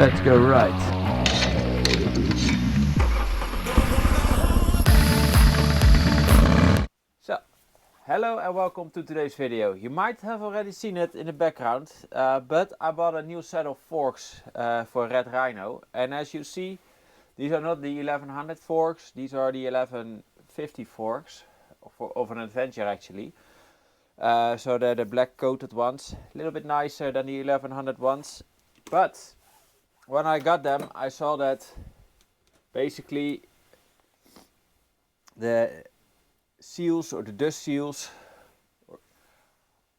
let's go right. So, hello and welcome to today's video. You might have already seen it in the background, but I bought a new set of forks for Red Rhino. And as you see, these are not the 1100 forks, these are the 1150 forks of an adventure actually. So they're the black coated ones, a little bit nicer than the 1100 ones. But when I got them, I saw that basically the seals or the dust seals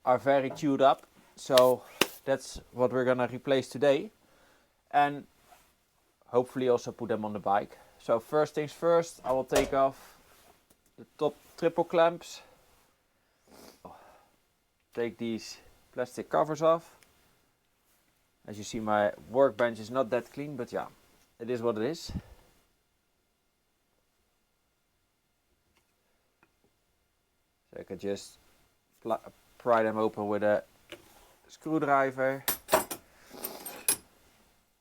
are very chewed up. So that's what we're gonna replace today. And hopefully also put them on the bike. So first things first, I will take off the top triple clamps. Take these plastic covers off. As you see, my workbench is not that clean, but yeah, it is what it is. So I can just pry them open with a screwdriver.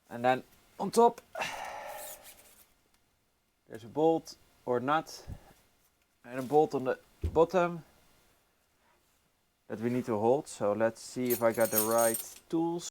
And then on top, there's a bolt or nut and a bolt on the bottom that we need to hold. So let's see if I got the right tools.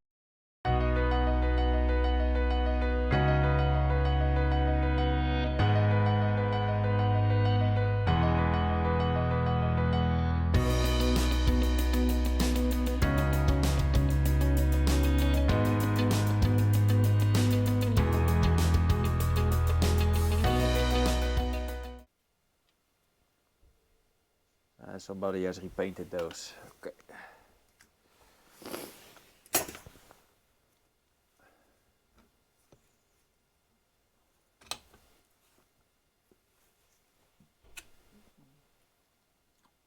Somebody has repainted those. Okay.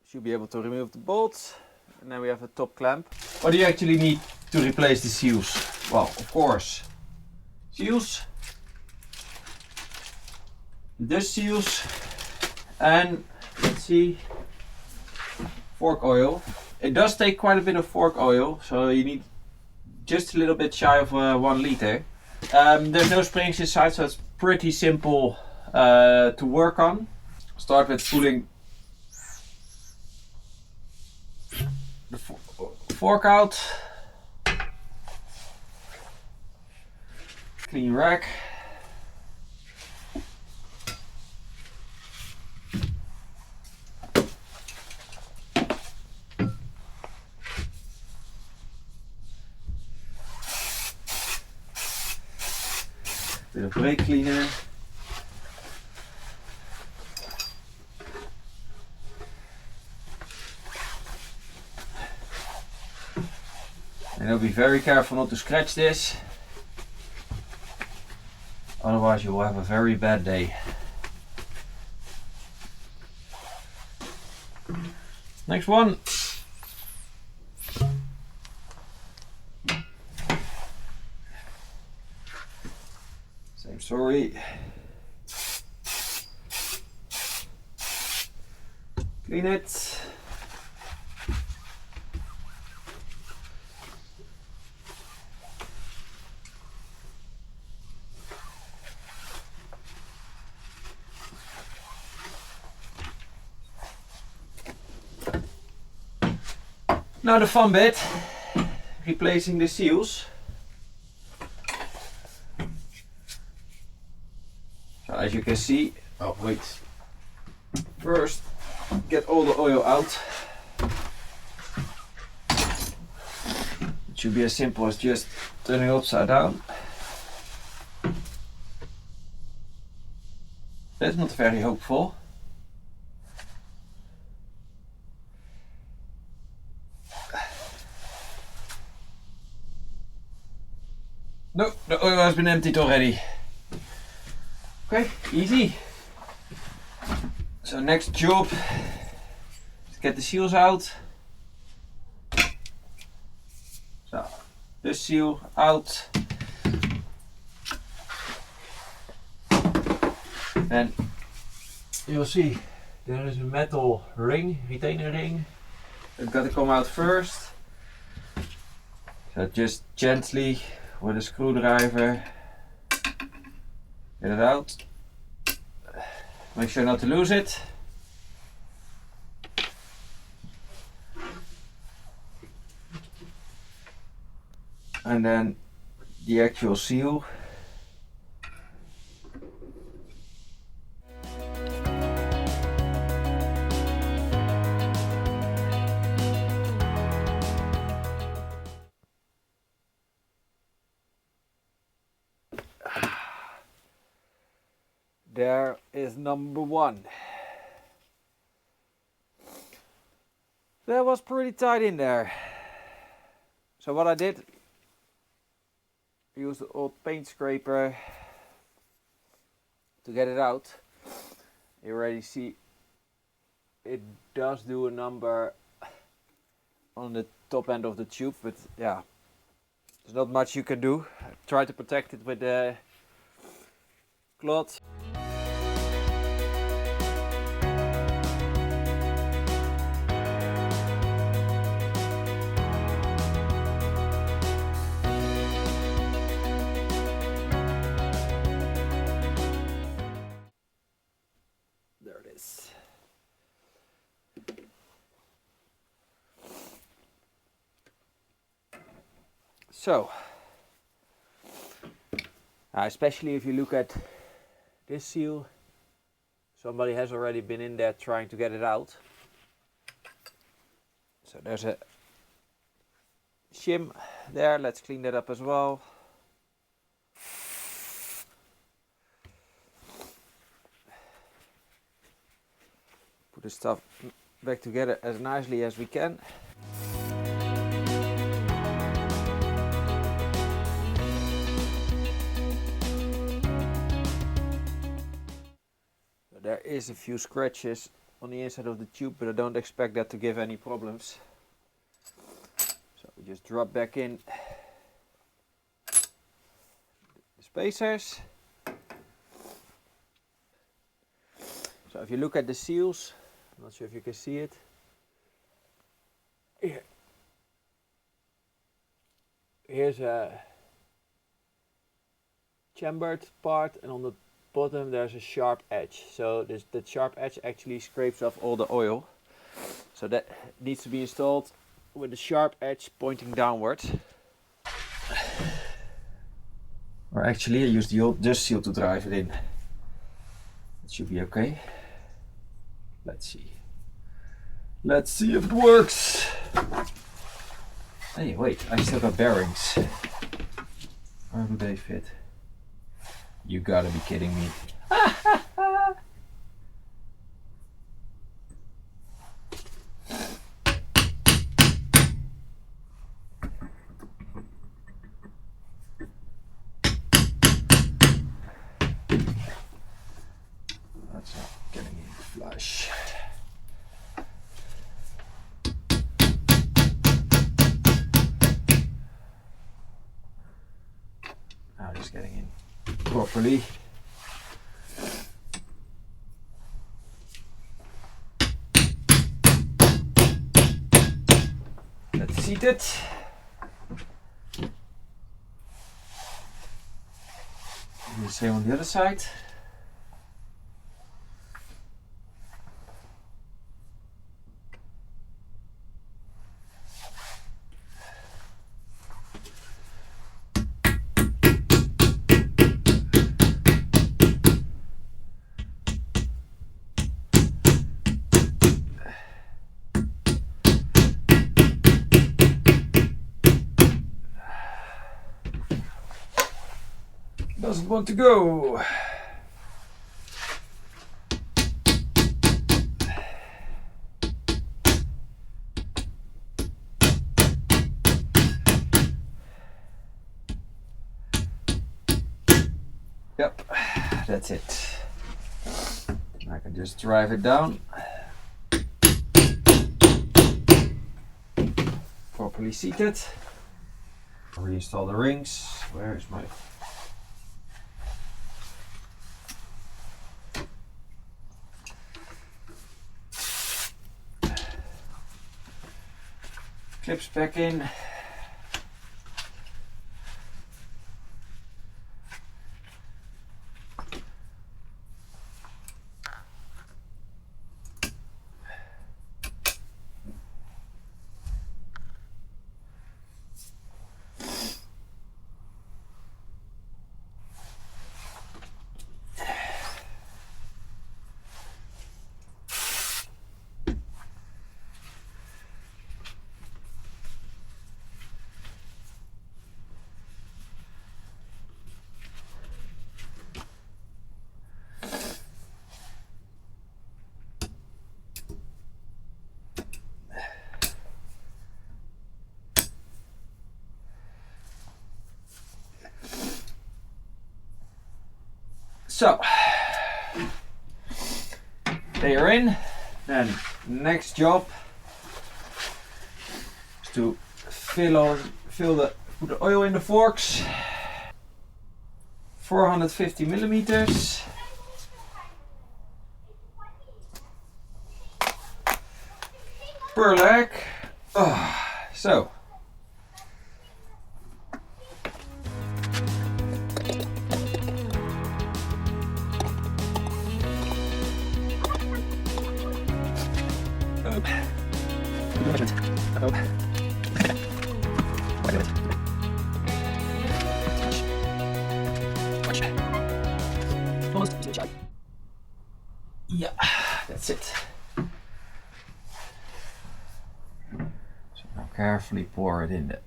Should be able to remove the bolts, and then we have a top clamp. What do you actually need to replace the seals? Well, of course, seals, dust seals, and let's see, fork oil. It does take quite a bit of fork oil, so you need just a little bit shy of 1 liter. There's no springs inside, so it's pretty simple to work on. Start with pulling the fork out. Clean rack. Bit of brake cleaner. And I'll be very careful not to scratch this, otherwise you will have a very bad day. Next one. Same story. Clean it. Now the fun bit, replacing the seals. So as you can see, oh wait, first get all the oil out. It should be as simple as just turning it upside down. That's not very hopeful. No, the oil has been emptied already. Okay, easy. So next job is get the seals out. So this seal out. And you'll see there is a metal ring, retainer ring. It's got to come out first. So just gently with a screwdriver. Get it out. Make sure not to lose it. And then the actual seal. There is number one. That was pretty tight in there. So what I did, use the old paint scraper to get it out. You already see it does do a number on the top end of the tube, but yeah, there's not much you can do. Try to protect it with the cloth. There it is. So, especially if you look at this seal, somebody has already been in there trying to get it out. So there's a shim there, let's clean that up as well. Put the stuff back together as nicely as we can. There is a few scratches on the inside of the tube, but I don't expect that to give any problems. So we just drop back in the spacers. So if you look at the seals, I'm not sure if you can see it. Here's a chambered part, and on the bottom there's a sharp edge. So that sharp edge actually scrapes off all the oil. So that needs to be installed with the sharp edge pointing downward. Or actually I use the old dust seal to drive it in. It should be okay. Let's see. Let's see if it works. Hey, wait, I still got bearings. Where do they fit? You gotta be kidding me. That's not getting in flush. Now just getting in properly. Let's seat it. Do the same on the other side. Doesn't want to go. Yep, that's it. I can just drive it down. Properly seated. Reinstall the rings. Where is my... clips back in. So they are in. Then next job is to put the oil in the forks. 450 millimeters. Per leg. So. Yeah, that's it. So now carefully pour it in there.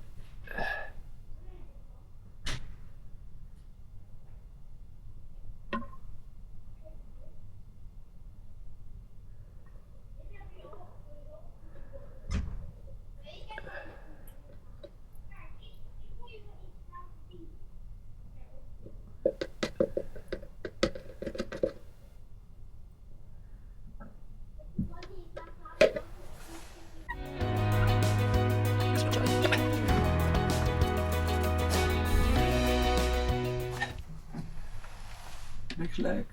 Next leg.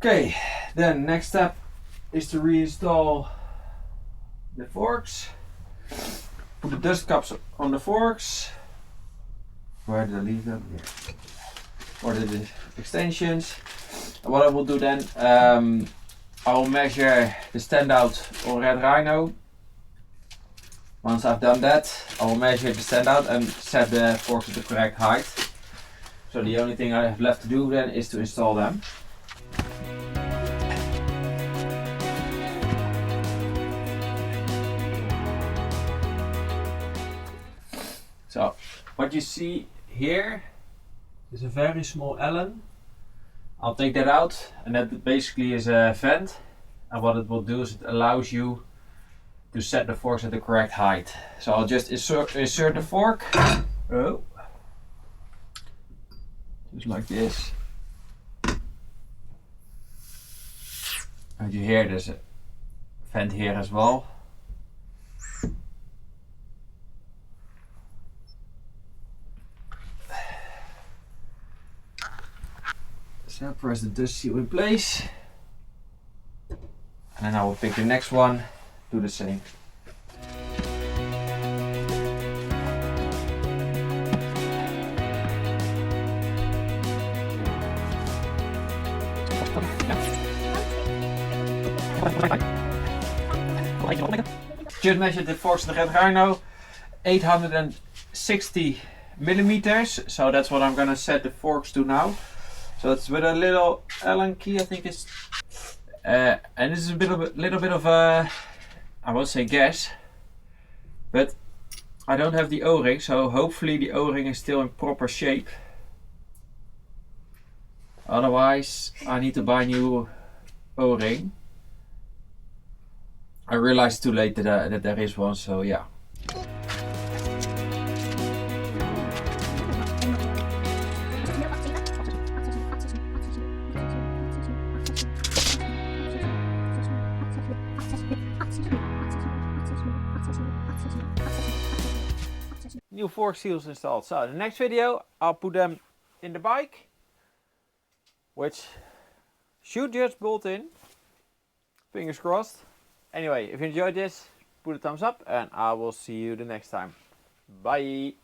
Okay, then next step is to reinstall the forks. Put the dust cups on the forks. Where did I leave them? Here. Or the extensions. And what I will do then, I will measure the standout on Red Rhino. Once I've done that, I will measure the standout and set the forks to the correct height. So the only thing I have left to do then is to install them. So what you see here is a very small Allen. I'll take that out, and that basically is a vent, and what it will do is it allows you to set the forks at the correct height. So I'll just insert the fork, just like this. And you hear there's a vent here as well. So press the dust seal in place, and then I will pick the next one, do the same. Just measured the forks of the Red Rhino, 860 millimeters, so that's what I'm gonna set the forks to now. So it's with a little Allen key, I think it's, and this is a little bit of a, I won't say guess, but I don't have the O-ring, so hopefully the O-ring is still in proper shape. Otherwise, I need to buy a new O-ring. I realized too late that there is one, so yeah. New fork seals installed. So in the next video I'll put them in the bike, which should just bolt in. Fingers crossed. Anyway, if you enjoyed this, put a thumbs up and I will see you the next time. Bye.